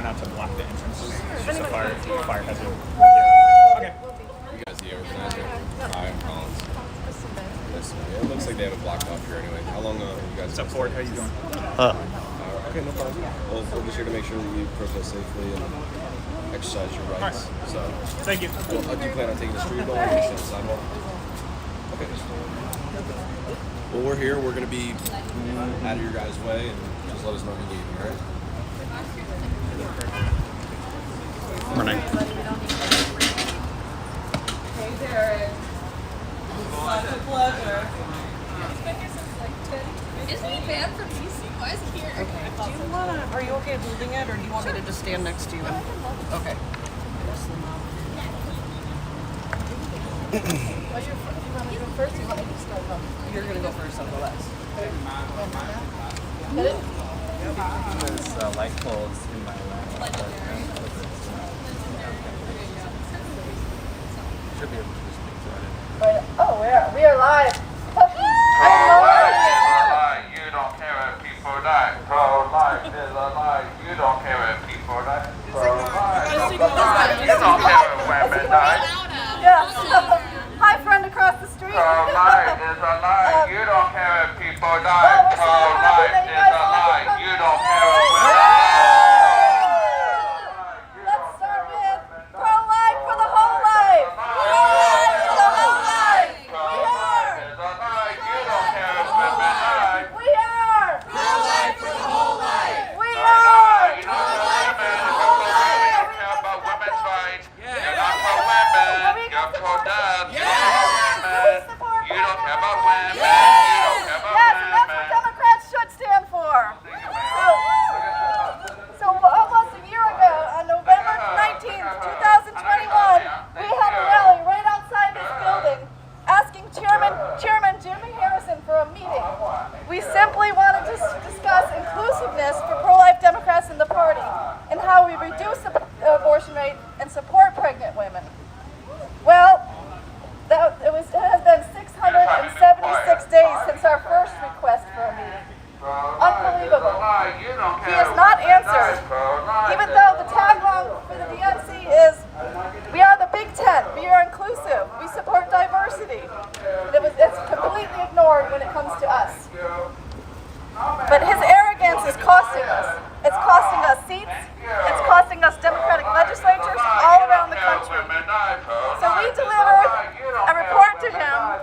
try not to block the entrances. It's just a fire hazard. Yeah. Okay. You guys the organizer? Hi, I'm Collins. Yes, it looks like they have it blocked off here anyway. How long you guys? What's up, Ford? How you doing? Okay, no problem. Well, we'll be sure to make sure that you protest safely and exercise your rights. All right. So, Thank you. well, do you plan on taking the street ball or just the sidewalk? Okay. Well, we're here. We're going to be out of your guys' way, and just let us know when you're leaving, all right? Morning. Hey, Derek. Such a pleasure. Isn't he banned from DC? Why is he here? Okay. Do you wanna? Are you okay holding it, or do you want me to just stand next to you? Okay. Well, you want to go first? Or you want me to start off? You're gonna go first, I'll go last. Get it? There's light poles in my lap. Should be able to just make that Right. Oh, we are live. You don't care if people die. Pro-life is a lie. You don't care if people die. Pro-life. You don't care if women die. Yeah. Hi, friend across the street. Pro-life is a lie. You don't care if people die. Pro-life is a lie. You don't care if women die. Let's start with pro-life for the whole life. Pro-life for the whole life. Pro-life is a lie. You don't care if women die. We are. Pro-life for the whole life. We are. You don't care about women's rights. You're not for women. You're for death. You don't care about women. You don't care about Yes, and that's what women. Democrats should stand for. So almost a year ago, on November 19th, 2021, we had a rally right outside this building asking Chairman Jimmy Harrison for a meeting. We simply wanted to discuss inclusiveness for pro-life Democrats in the party and how we reduce the abortion rate and support pregnant women. Well, it has been 676 days since our first request for a meeting. Unbelievable. He has not answered, even though the tagline for the DNC is, "We are the Big Ten, we are inclusive, we support diversity." It's completely ignored when it comes to us. But his arrogance is costing us. It's costing us seats, it's costing us Democratic legislatures all around the country. So we delivered a report to him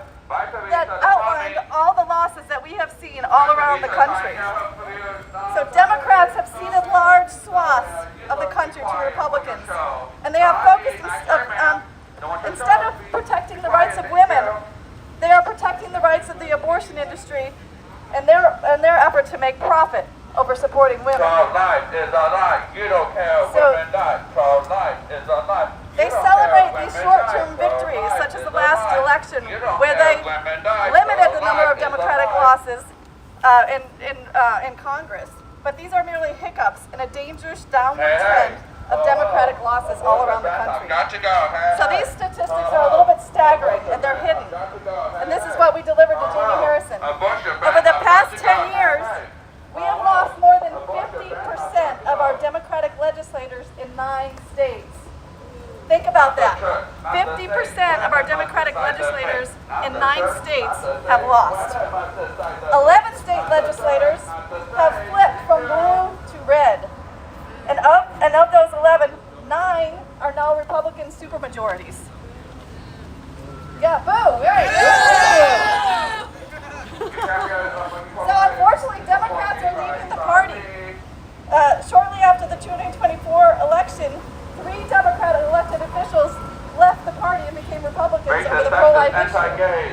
that outlined all the losses that we have seen all around the country. So Democrats have ceded large swaths of the country to Republicans, and they have focused instead of protecting the rights of women, they are protecting the rights of the abortion industry and their effort to make profit over supporting women. Pro-life is a lie. You don't care if women die. Pro-life is a lie. They celebrate these short-term victories, such as the last election, where they limited the number of Democratic losses in Congress. But these are merely hiccups in a dangerous downward trend of Democratic losses all around the country. Got to go. So these statistics are a little bit staggering, and they're hidden. And this is what we delivered to Jamie Harrison. Over the past 10 years, we have lost more than 50% of our Democratic legislators in 9 states. Think about that. 50% of our Democratic legislators in 9 states have lost. 11 state legislators have flipped from blue to red. And of those 11, 9 are now Republican supermajorities. Yeah, boo! Right. So unfortunately, Democrats are leaving the party. Shortly after the 2024 election, 3 Democratic elected officials left the party and became Republicans over the pro-life issue.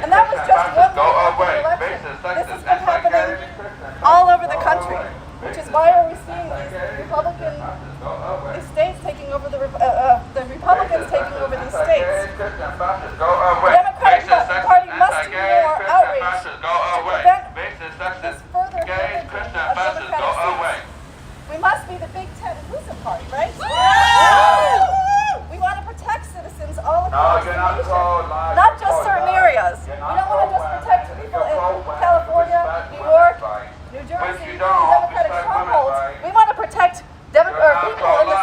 And that was just one week after the election. This has been happening all over the country, which is why are we seeing these states taking over the Republicans taking over these states. The Democratic Party must do more outreach to prevent this further division of Democratic seats. We must be the Big Ten inclusive party, right? We want to protect citizens all across the nation, not just certain areas. We don't want to just protect people in California, New York, New Jersey, Democratic strongholds. We want to protect people in the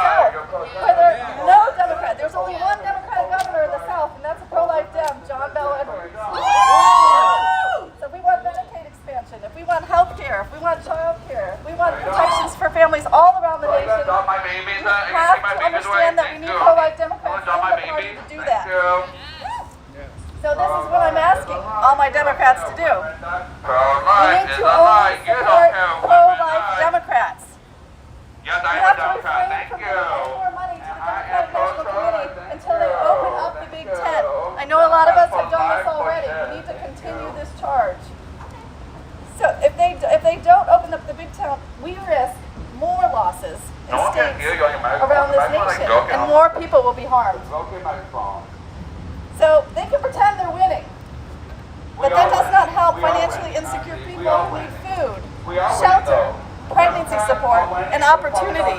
legislation, Drop my babies. we have to understand that we need pro-life Democrats in Drop my the party baby. to do Thank that. you. So this is what I'm asking all my Democrats to do. We Pro-life need is to a lie. only You don't support care what pro-life we die. Democrats. Yes, We I am have a to Democrat. refrain Thank from you. giving any more money to the Democratic National Committee until they open up the Big Tent. I know a lot of us have done this already. We need to continue this charge. So if they don't open up the Big Tent, we risk more losses in No one can states hear you on your microphone. around this The microphone's nation, broken. and more people will be harmed. Okay, microphone. So they can pretend they're winning, but that does not help financially insecure people who need food, shelter, pregnancy support, and opportunity.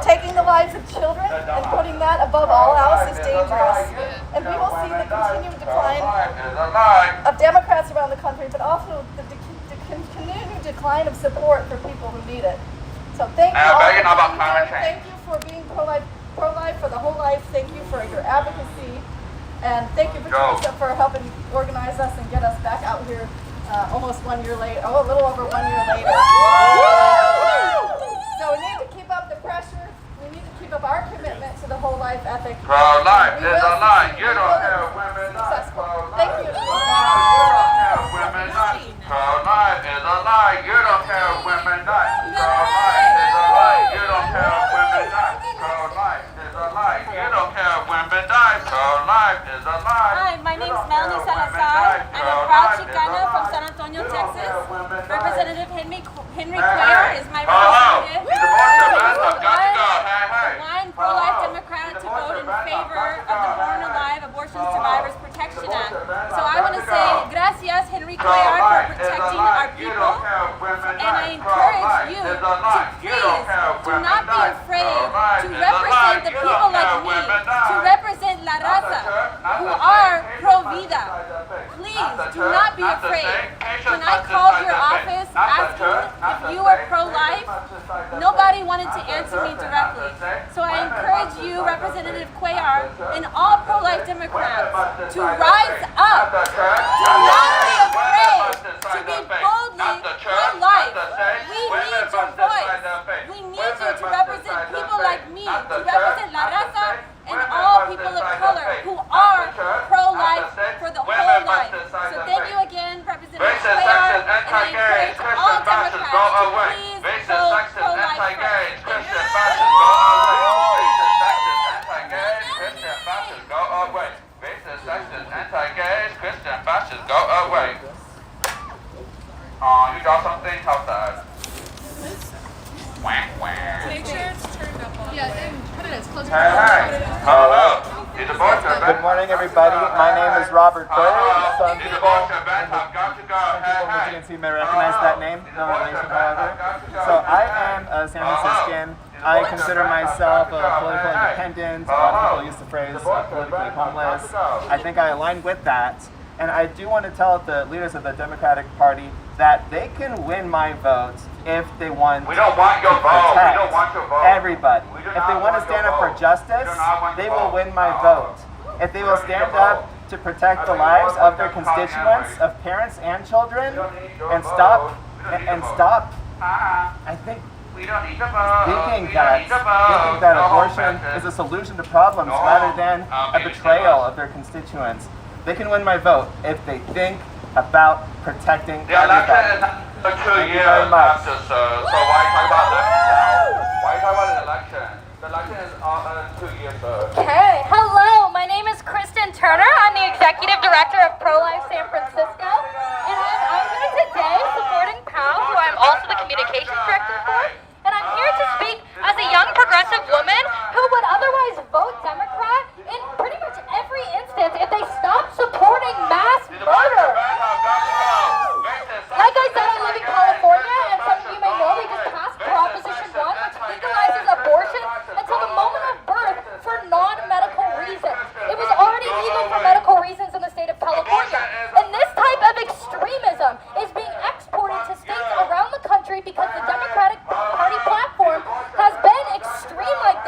Taking the lives of children and putting that above all else is dangerous. And we will see the continued decline of Democrats around the country, but also the continued decline of support for people who need it. So thank you all for being here. Thank you for being pro-life for the whole life. Thank you for your advocacy. And thank you, Patricia, for helping organize us and get us back out here almost 1 year later. Oh, a little over 1 year later. So we need to keep up the pressure. We need to keep up our commitment to the whole life ethic. Pro-life We is will a lie. succeed. You We don't will care be women die. successful. Pro-life. Thank you. You don't care women die. Pro-life is a lie. You don't care women die. Pro-life is a lie. You don't care women die. Pro-life is a lie. You don't care women die. Pro-life is a lie. Hi, my name is Melanie Salazar. I'm a proud Chicana from San Antonio, Texas. Representative Henry Cuellar is my representative. He's a bullshit man. I've got to go. Hey, hey. Blind pro-life Democrat to vote in favor of the Born Alive Abortion Survivors Protection Act. So I want to say gracias, Henry Cuellar, for protecting our people. And I encourage you to please do not be afraid to represent the people like me, to represent La Raza, who are pro-vida. Please do not be afraid. When I called your office asking if you were pro-life, nobody wanted to answer me directly. So I encourage you, Representative Cuellar, and all pro-life Democrats to rise up. Do not be afraid to be boldly pro-life. We need your voice. We need you to represent people like me, to represent La Raza and all people of color who are pro-life for the whole life. So thank you again, Representative Cuellar, and I encourage all Democrats to please vote pro-life first. Anti-gays, Christian fascists, go away. Oh, you got something? How's that? Whack, whack. Make sure it's turned up all the way. Put it as close to Hey, hey. Hello. He's a bullshit man. Good morning, everybody. My name is Robert Bird. Some He's a people, bullshit man. I've got to go. Hey, as you hey. can see, may recognize that name. No relation, however. So I am a San Franciscan. I consider myself a political independent. A lot of people use the phrase politically homeless. I think I align with that. And I do want to tell the leaders of the Democratic Party that they can win my vote if they want We don't want your to vote. We protect don't want your vote. everybody. We do If not they want to want stand your up for vote. justice, We do not want they your will vote. win my vote. If they will stand up to protect the lives of their constituents, of parents and children, and stop, I think, We don't need to vote. thinking We don't need to vote. that No abortion offenses. is a solution to problems No. rather than a Maybe betrayal so. of their constituents. They can win my vote if they think about protecting The election everybody. is for 2 Thank you years very much. after, so why talk about election now? Why talk about an election? The election is 2 years, sir. Okay, hello, my name is Kristen Turner. I'm the Executive Director of Pro-Life San Francisco, and I'm here today supporting PAL, who I'm also the Communications Director for, and I'm here to speak as a young progressive woman who would otherwise vote Democrat in pretty much every instance if they stopped supporting mass murder. Like I said, I live in California, and some of you may know they just passed Proposition 1, which legalizes abortion until the moment of birth for non-medical reasons. It was already legal for medical reasons in the state of California. And this type of extremism is being exported to states around the country because the Democratic Party platform has been extreme like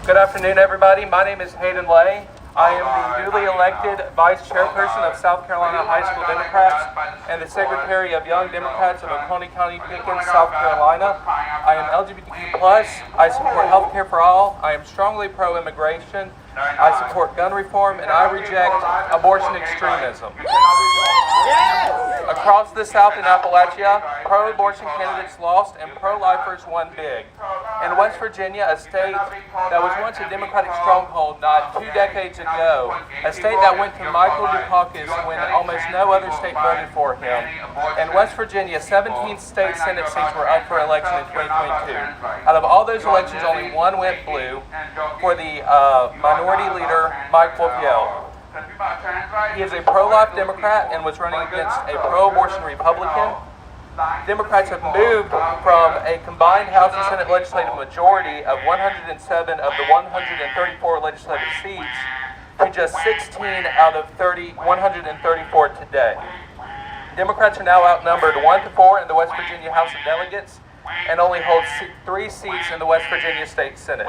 Good afternoon, everybody. My name is Hayden Lay. I am the newly elected Vice Chairperson of South Carolina High School Democrats and the Secretary of Young Democrats of Oconee County, Pickens, South Carolina. I am LGBTQ+. I support health care for all. I am strongly pro-immigration. I support gun reform, and I reject abortion extremism. Across the South in Appalachia, pro-abortion candidates lost and pro-lifers won big. In West Virginia, a state that was once a Democratic stronghold not 2 decades ago, a state that went to Michael Dukakis when almost no other state voted for him. In West Virginia, 17 state Senate seats were up for election in 2022. Out of all those elections, only one went blue for the minority leader, Mike Wolfiel. He is a pro-life Democrat and was running against a pro-abortion Republican. Democrats have moved from a combined House and Senate legislative majority of 107 of the 134 legislative seats to just 16 out of 134 today. Democrats are now outnumbered 1-4 in the West Virginia House of Delegates and only hold 3 seats in the West Virginia State Senate.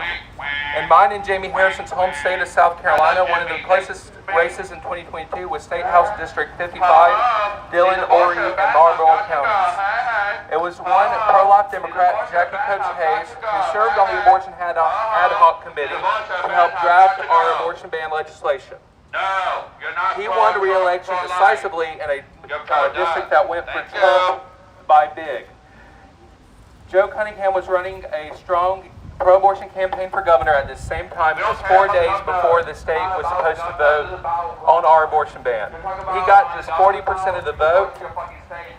In mine and Jamie Harrison's home state of South Carolina, one of the closest races in 2022 was State House District 55, Dillon, Horry, and Marlboro counties. It was one pro-life Democrat, Jackie Coach Hayes, who served on the abortion ad hoc committee to help draft our abortion ban legislation. He won re-election decisively in a district that went for Trump by big. Joe Cunningham was running a strong pro-abortion campaign for governor at the same time, just 4 days before the state was supposed to vote on our abortion ban. He got just 40% of the vote,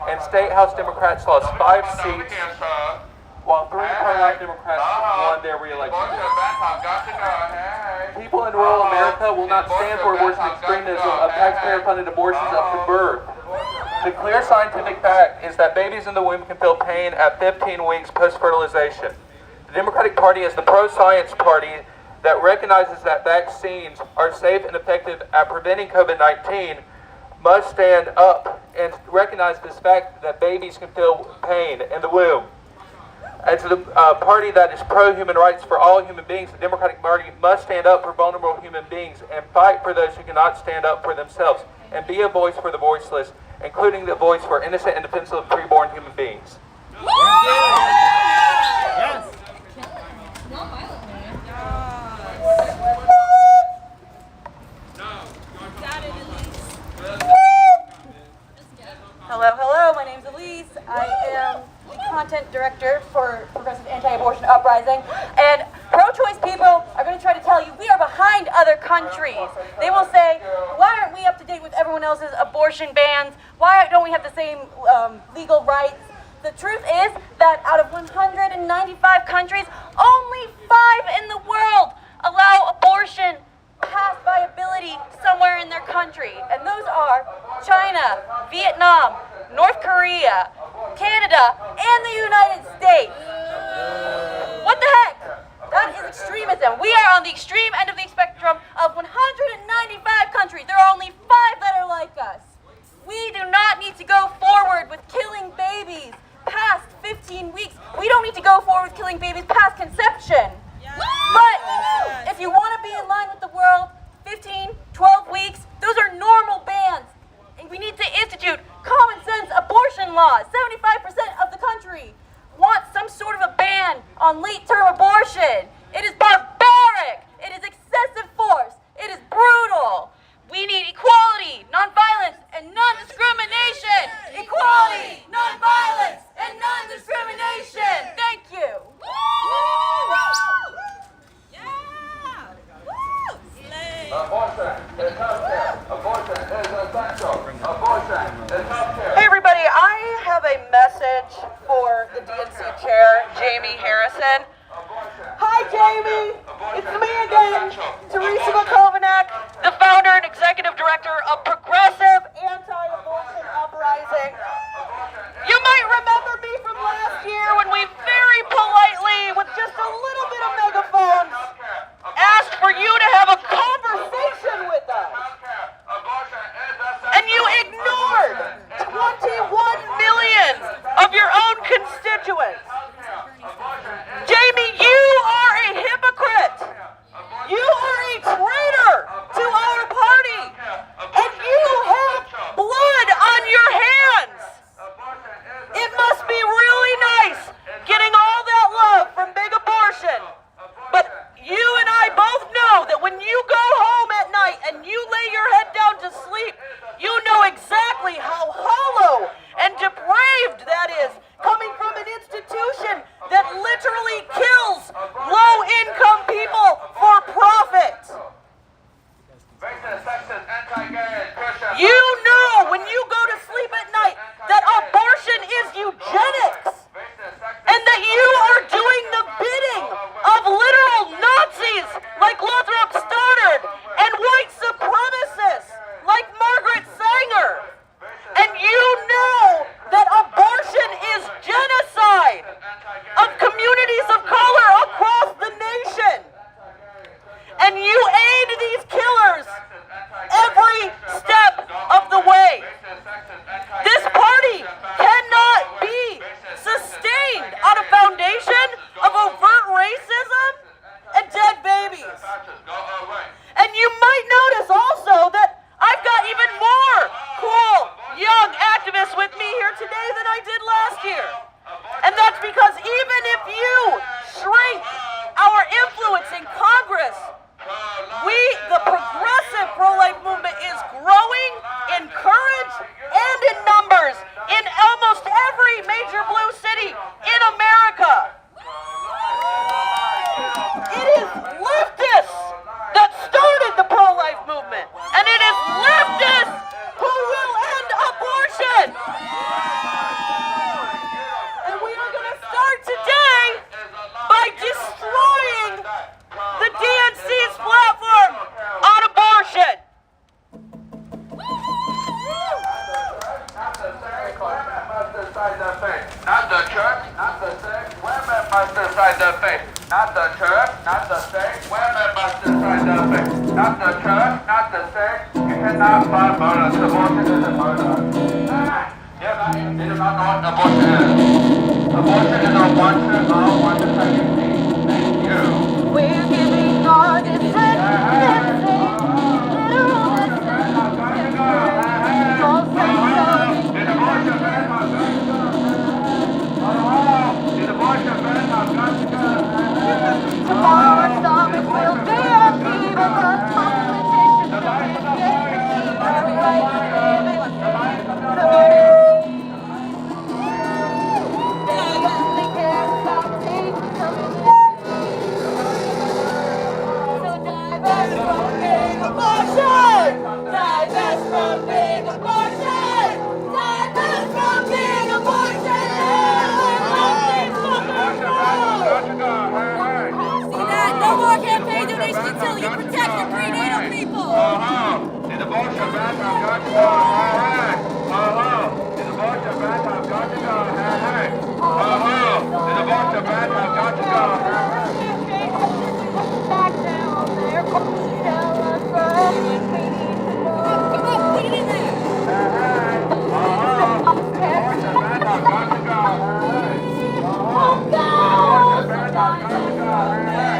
and State House Democrats lost 5 seats, while 3 pro-life Democrats won their re-election. People in rural America will not stand for abortion extremism of taxpayer-funded abortions up to birth. The clear scientific fact is that babies in the womb can feel pain at 15 weeks post-fertilization. The Democratic Party is the pro-science party that recognizes that vaccines are safe and effective at preventing COVID-19, must stand up and recognize this fact that babies can feel pain in the womb. As the party that is pro-human rights for all human beings, the Democratic Party must stand up for vulnerable human beings and fight for those who cannot stand up for themselves, and be a voice for the voiceless, including the voice for innocent and defenseless preborn human beings. Yes. Hello, my name's Elise. I am the content director for Progressive Anti-Abortion Uprising, and pro-choice people are going to try to tell you we are behind other countries. They will say, why aren't we up to date with everyone else's abortion bans? Why don't we have the same legal rights? The truth is that out of 195 countries, only 5 in the world allow abortion past viability somewhere in their country. And those are China, Vietnam, North Korea, Canada, and the United States. What the heck? That is extremism. We are on the extreme end of the spectrum of 195 countries. There are only 5 that are like us. We do not need to go forward with killing babies past 15 weeks. We don't need to go forward with killing babies past conception. But if you want to be in line with the world, 15, 12 weeks, those are normal bans. And we need to institute common sense abortion laws. 75% of the country wants some sort of a ban on late-term abortion. It is barbaric. It is excessive force. It is brutal. We need equality, nonviolence, and non-discrimination. Equality, nonviolence, and non-discrimination. Thank you. Hey everybody, I have a message for the DNC chair, Jamie Harrison. Hi Jamie, it's me again, Teresa McCovenack, the founder and executive director of Progressive Anti-Abortion Uprising. You might remember me from last year when we very politely, with just a little bit of megaphones, asked for you to have a conversation with us. And you ignored 21 million of your own constituents. Jamie, you are a hypocrite. decide the fate. Not the church, not the state. Women must decide the fate. Not the church, not the state. You cannot buy murder. Abortion is a murder. You do not know what abortion is. Abortion is a one pregnancy. Thank you. We're giving our dissent. Tomorrow's topic will be upheaval, but politicians don't guarantee our right to live. They only care about taking something. So divest from big abortion! Divest from big abortion! Divest from big abortion! See that? No more campaign donations until you protect the prenatal people. Is abortion bad? I've got to go. Is abortion bad? I've got to go. Is abortion bad? I've got to go. Back down there, tell us we need more. Come on, put it in there. Abortion bad? I've got to go.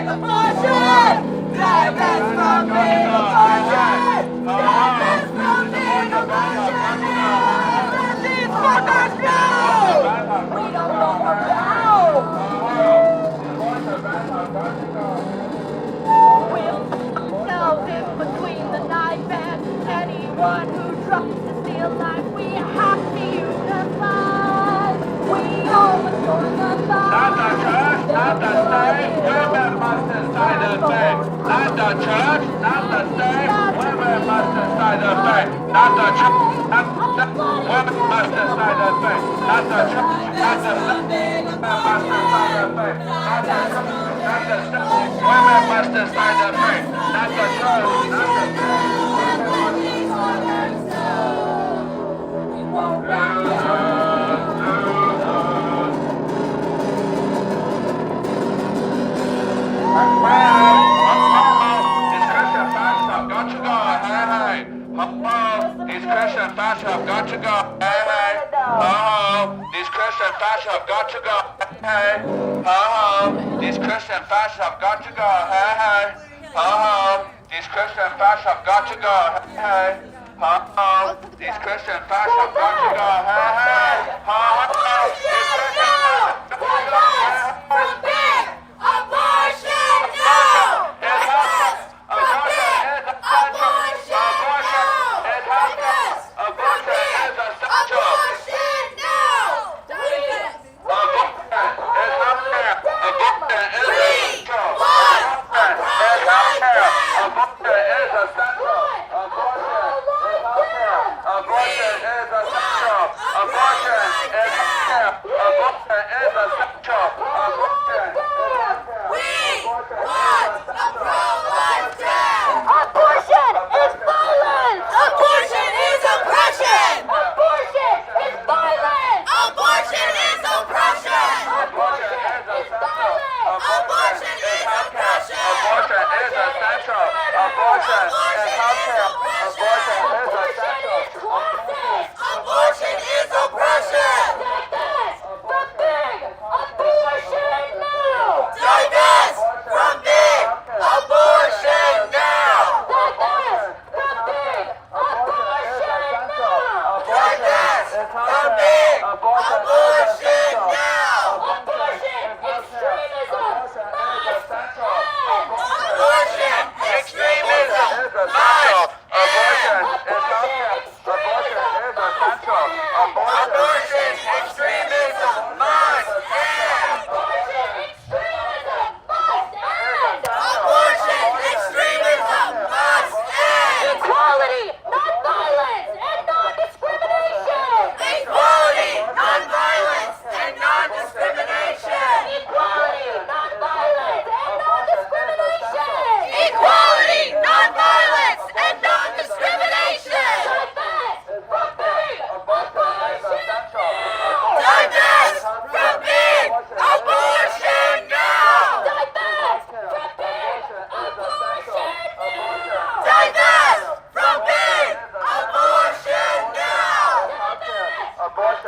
Abortion! Divest from big abortion! Divest from big abortion! Let these fuckers go! We don't want them now! We'll ourselves in between the knife and anyone who tries to steal life. We have to unify. We all adore the life. Not the church, not the state, women must decide the fate. Not the church, not the state, women must decide the fate. Not the church, not the state, women must decide the fate. Not the church, not the state, women must decide the fate. Not the church, not the state, women must decide the fate. Not the church, not the state. We won't back These Christian fascists have got to go. Hey, hey. These Christian fascists have got to go. Hey, hey. These Christian fascists have got to go. Hey, hey. These Christian fascists have got to go. Hey, hey. These Christian fascists have got to go. Hey, hey.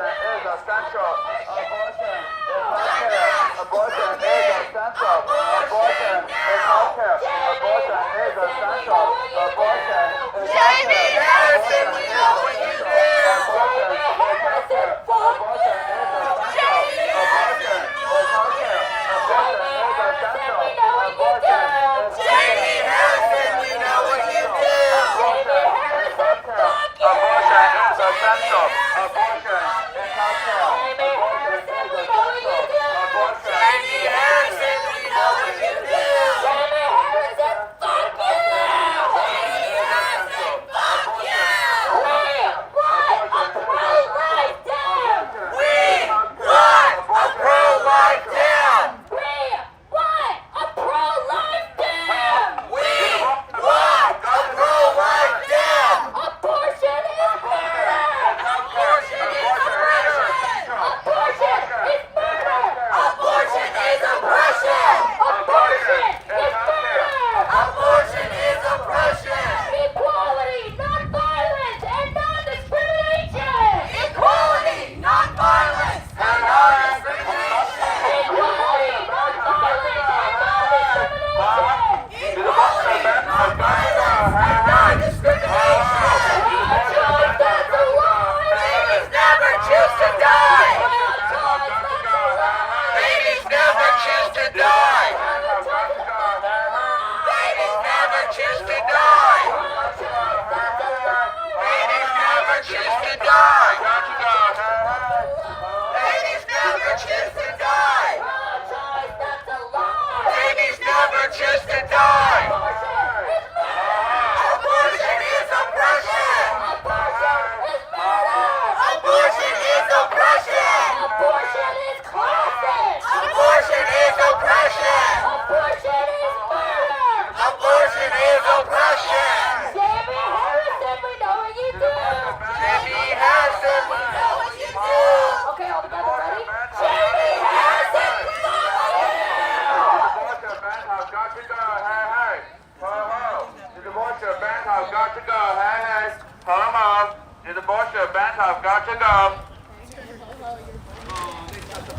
is essential. Abortion is healthcare. Abortion is essential. Abortion is healthcare. Abortion is essential. Abortion is Jamie Harrison, we know what you do. Abortion is healthcare. Abortion is essential. Abortion is healthcare. Abortion is essential. Abortion is Jamie Harrison, we know what you do. Abortion is healthcare. Abortion is essential. Abortion is healthcare. Abortion is essential. Abortion. Jamie Harrison, we know what you do. Jamie Harrison, fuck you. Jamie Harrison, fuck you. We want a pro-life town. We want a pro-life town. We want a pro-life town. Abortion is murder. Abortion is oppression. Abortion is murder. Abortion is oppression. Abortion is murder. Abortion is oppression. Equality, non-violence, and non-discrimination. Equality, non-violence, and non-discrimination. Equality, non-violence, and non-discrimination. Equality, non-violence, and non-discrimination. A choice that's a lie. Babies never choose to die. A choice that's a lie. Babies never choose to die. Babies never choose to die. Babies never choose to die. Babies never choose to die. Babies never choose to die. Abortion is oppression. Abortion is oppression. Abortion is classic. Abortion is oppression. Abortion is murder. Abortion is oppression. Jamie Harrison, we know what you do. Jamie Harrison, we know what you do. Okay, all together, ready? Jamie Harrison, fuck you. Abortion bans have got to go. Hey, hey. Ho, ho. The abortion bans have got to go. Hey, hey. Ho, ho. The abortion bans have got to go.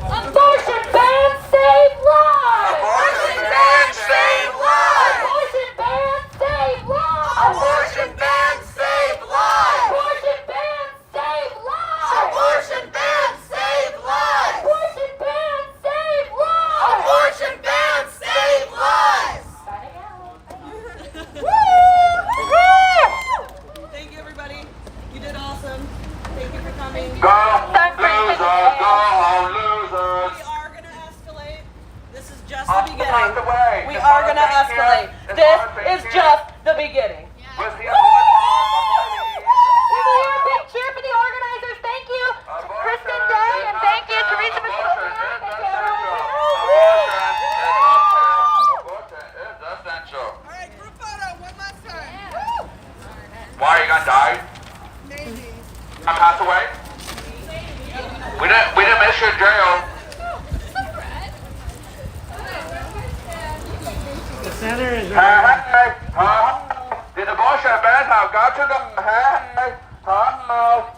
Abortion bans save lives. Abortion bans save lives. Abortion bans save lives. Abortion bans save lives. Abortion bans save lives. Abortion bans save lives. Abortion bans save lives. Abortion bans save lives. Thank you, everybody. You did awesome. Thank you for coming. Go, losers. Go home, losers. We are gonna escalate. This is just Off the the way. beginning. We It's are not gonna a big escalate. deal. It's This not a big is deal. just the beginning. We'll see you all the time. Give me a big cheer for the organizers. Thank you to Kristen Day and thank you to Teresa Michelle. Thank you, everyone. Abortion is essential. All right, group photo one last time. Why are you gonna die? Maybe. Gonna pass away? We didn't miss your jail. The center is Hey, hey, the abortion bans have got to go. Hey, hey,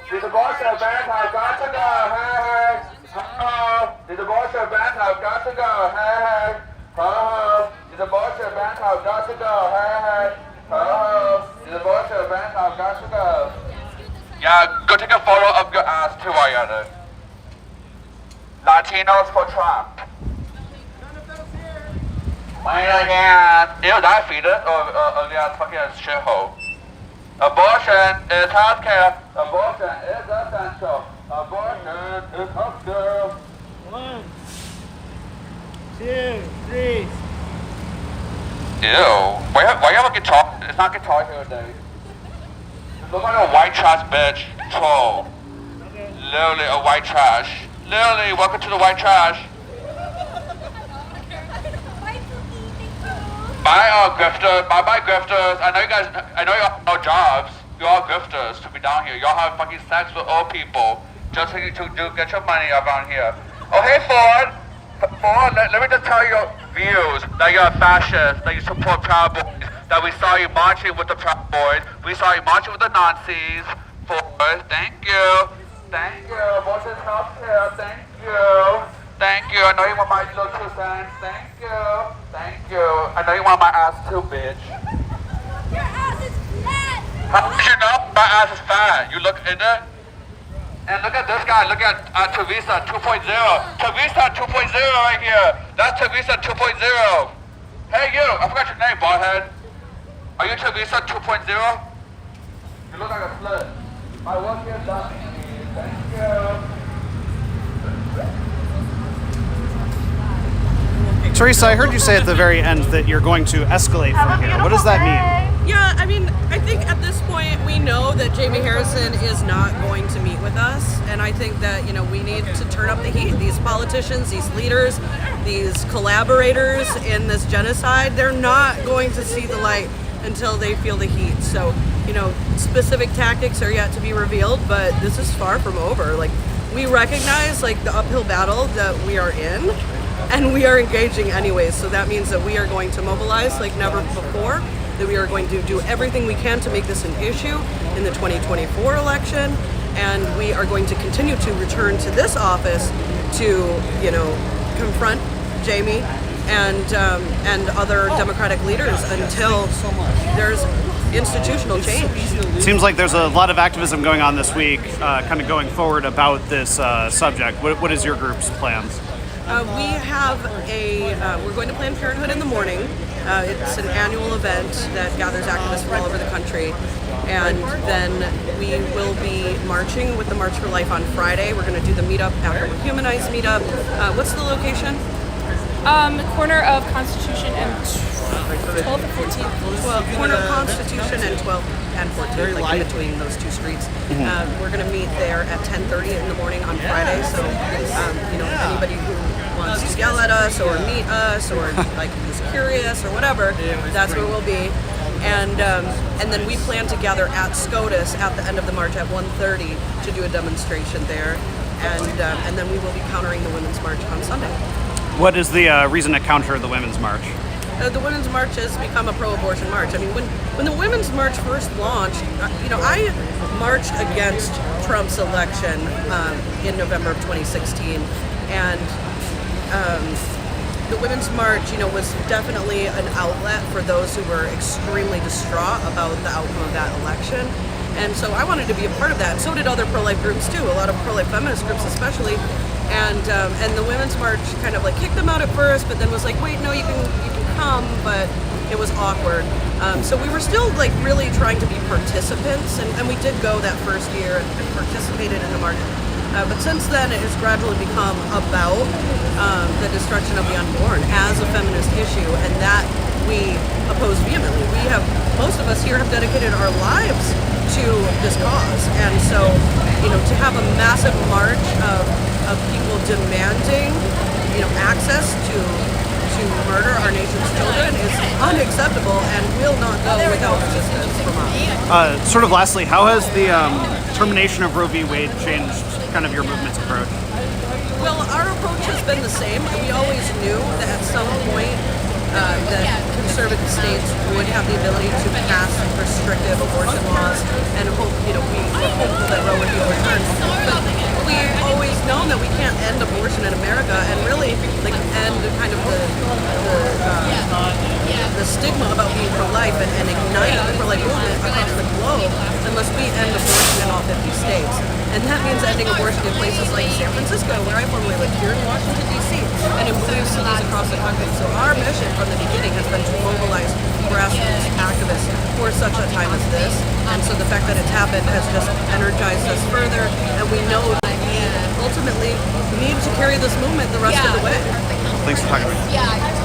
the abortion bans have got to go. Hey, hey, the abortion bans have got to go. Hey, hey, the abortion bans have got to go. Hey, hey, the abortion bans have got to go. Yeah, go take a photo of your ass too while you're at it. Latinos for Trump. Wait again. Ew, that feed it? Oh, yeah, fucking shithole. Abortion is healthcare. Abortion is essential. Abortion is healthcare. 1, 2, 3. Ew. Why you have a guitar? It's not guitar here today. Look like a white trash bitch. Troll. Literally a white trash. Literally, welcome to the white trash. Bye, grifters. Bye, grifters. I know you have no jobs. You're all grifters to be down here. Y'all have fucking sex with old people just so you to get your money around here. Oh, hey, Ford. Ford, let me just tell your views that you're a fascist, that you support Proud Boys, that we saw you marching with the Proud Boys. We saw you marching with the Nazis. Ford, thank you. Thank you. Abortion healthcare. Thank you. Thank you. I know you want my little 2 cents. Thank you. Thank you. I know you want my ass too, bitch. Your ass is fat! How did you know my ass is fat? You look in it? And look at this guy. Look at Tavisa 2.0. Tavisa 2.0 right here. That's Tavisa 2.0. Hey, you. I forgot your name, baldhead. Are you Tavisa 2.0? You look like a slut. My work here done. Thank you. Teresa, I heard you say at the very end that you're going to escalate from here. What does that mean? Yeah, I mean, I think at this point we know that Jamie Harrison is not going to meet with us, and I think that, you know, we need to turn up the heat. These politicians, these leaders, these collaborators in this genocide, they're not going to see the light until they feel the heat. So, you know, specific tactics are yet to be revealed, but this is far from over. Like, we recognize, like, the uphill battle that we are in, and we are engaging anyways. So that means that we are going to mobilize like never before, that we are going to do everything we can to make this an issue in the 2024 election, and we are going to continue to return to this office to, you know, confront Jamie and other Democratic leaders until there's institutional change. It seems like there's a lot of activism going on this week, kind of going forward about this subject. What is your group's plans? We have we're going to Planned Parenthood in the morning. It's an annual event that gathers activists from all over the country. And then we will be marching with the March for Life on Friday. We're going to do the meetup after We're Humanized meetup. What's the location? Corner of Constitution and 12th or 14th. Well, corner of Constitution and 12th and 14th, like in between those two streets. We're going to meet there at 10:30 in the morning on Friday. So, you know, anybody who wants to yell at us or meet us or like is curious or whatever, that's where we'll be. And then we plan to gather at SCOTUS at the end of the march at 1:30 to do a demonstration there. And then we will be countering the Women's March on Sunday. What is the reason to counter the Women's March? The Women's March has become a pro-abortion march. I mean, when the Women's March first launched, you know, I marched against Trump's election in November of 2016, and the Women's March, you know, was definitely an outlet for those who were extremely distraught about the outcome of that election. And so I wanted to be a part of that, and so did other pro-life groups too, a lot of pro-life feminist groups especially. And the Women's March kind of like kicked them out at first, but then was like, wait, no, you can come, but it was awkward. So we were still like really trying to be participants, and we did go that first year and participated in the march. But since then, it has gradually become about the destruction of the unborn as a feminist issue, and that we oppose vehemently. Most of us here have dedicated our lives to this cause, and so, you know, to have a massive march of people demanding, you know, access to murder our nation's children is unacceptable and will not go without resistance from us. Sort of lastly, how has the termination of Roe v. Wade changed kind of your movement's approach? Well, our approach has been the same. We always knew that at some point that conservative states would have the ability to pass restrictive abortion laws, and we were hopeful that Roe would be overturned. But we've always known that we can't end abortion in America and really like end kind of the stigma about being pro-life and ignite the pro-life movement across the globe unless we end abortion in all 50 states. And that means ending abortion in places like San Francisco, where I formerly lived, here in Washington, D.C., and in blue cities across the country. So our mission from the beginning has been to mobilize grassroots activists for such a time as this. And so the fact that it's happened has just energized us further, and we know that we ultimately need to carry this movement the rest of the way. Thanks for talking to me.